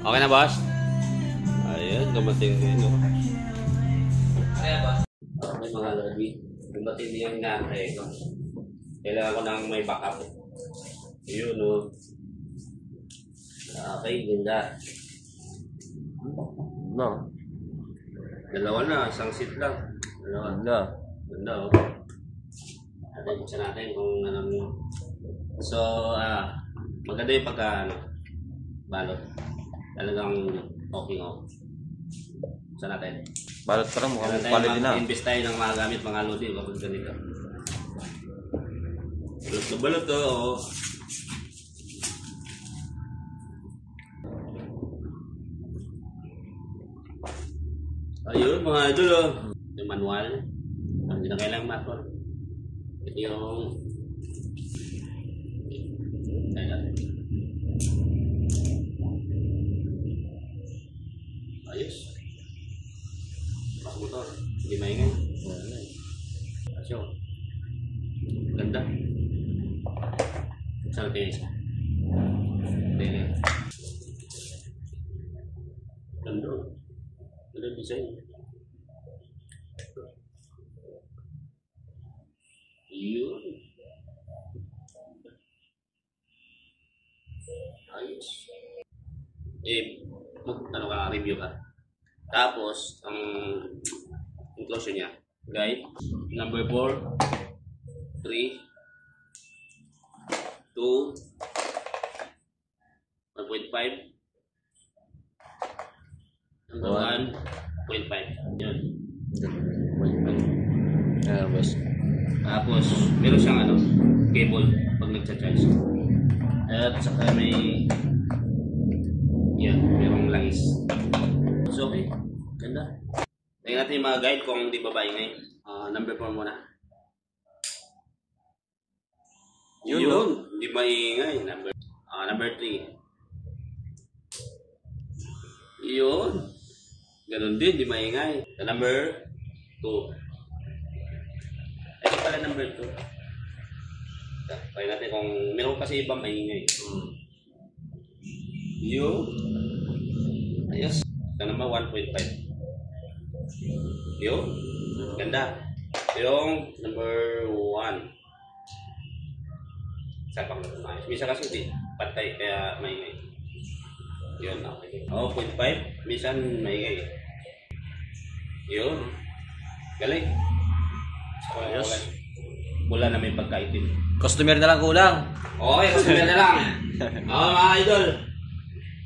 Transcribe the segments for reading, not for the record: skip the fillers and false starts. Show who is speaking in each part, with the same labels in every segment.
Speaker 1: Okay na, boss? Ayun, dumating din, no?
Speaker 2: Kaya ba?
Speaker 1: Okay, mga lodi. Dumating din yung inaantay ko. Kailangan ko nang may backup. Yun, no? Okay, ganda.
Speaker 3: No.
Speaker 1: Dalawa na, isang seat lang. Dalawa.
Speaker 3: Ganda.
Speaker 1: Ganda, oh. Natin, buksan natin kung anong... So, maganda yung pagka, balot. Talagang okay, oh. Buksan natin.
Speaker 3: Balot pa rin, mukhang
Speaker 1: Kailan
Speaker 3: quality na.
Speaker 1: invest tayo ng mga gamit, mga lodi, kapag ganito. Balot na balot, oh. Ayun, mga idol, oh. Yung manual. Hindi na kailangang manual. Ito yung... Ayos. Pas motor. Hindi maingay. Asyo. Ganda. Saan natin isa? Ganda. Ganda. Ganda design. Yun. Ayos. Ano ka, review ka. Tapos, ang inclusion niya. Guide. Number 4. 3. 2. 1.5. Number 1.5. Yun.
Speaker 3: Boss.
Speaker 1: Tapos, meron siyang cable pag nagcha-charge. At saka may merong langis. So, okay. Ganda. Tingnan natin yung mga guide kung hindi babae ngayon. Number 4 muna. Yun. Hindi maingay. Number 3. Yun. Ganun din. Hindi maingay. Number 2. Ito pala number 2. Try natin kung meron kasi ibang maingay. Yun. Ayos. Ito naman 1.5. Yun. Ganda. Yung number 1. Sapang na ayos. Minsan kasi hindi patay kaya maingay. Yun. Okay. 0.5. Minsan maingay. Yun. Galing.
Speaker 3: Ayos.
Speaker 1: Wala na may pagkaitim.
Speaker 3: Customer na lang kulang.
Speaker 1: Okay, customer na lang. Mga idol.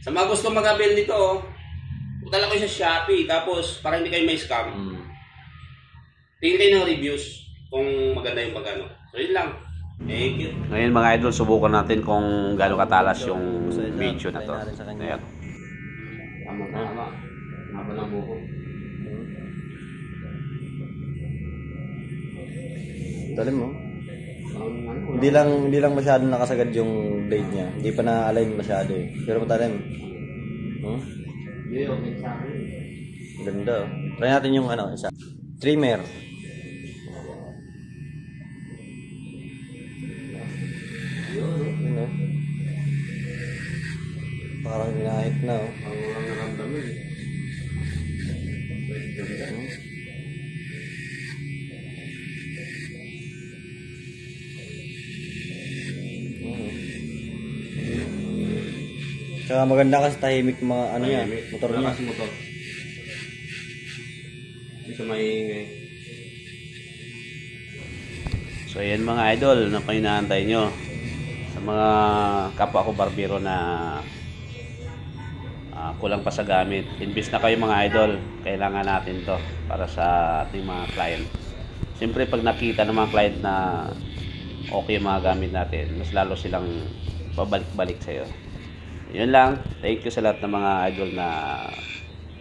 Speaker 1: Sa mga gusto mag-avail nito, punta lang kayo sa Shopee. Tapos, para hindi kayo may scam, tingin kayo ng reviews kung maganda yung pagano. So, yun lang. Thank you. Ngayon mga idol, subukan natin kung gaano katalas yung video na to. Ayan. Tama. Tama lang buko.
Speaker 3: Talim mo. Hindi lang masyado nakasagad yung blade niya. Hindi pa na-align masyado eh. Pero matalim.
Speaker 1: Hindi, okay sa akin.
Speaker 3: Ganda. Try natin yung isa. Trimmer. Yun o. Parang ginahit na o.
Speaker 1: Ang walang naramdaman eh.
Speaker 3: Tsaka maganda kasi tahimik mga motor niya.
Speaker 1: Kasi motor. Hindi siya maingay. So ayan mga idol, ano kayo inaantay nyo? Sa mga kapwa ko barbero na kulang pa sa gamit. Invest na kayo mga idol. Kailangan natin to para sa ating mga client. Siyempre pag nakita ng mga client na okay yung mga gamit natin, mas lalo silang pabalik-balik sa'yo. Yun lang. Thank you sa lahat ng mga idol na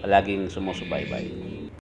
Speaker 1: palaging sumusubaybay.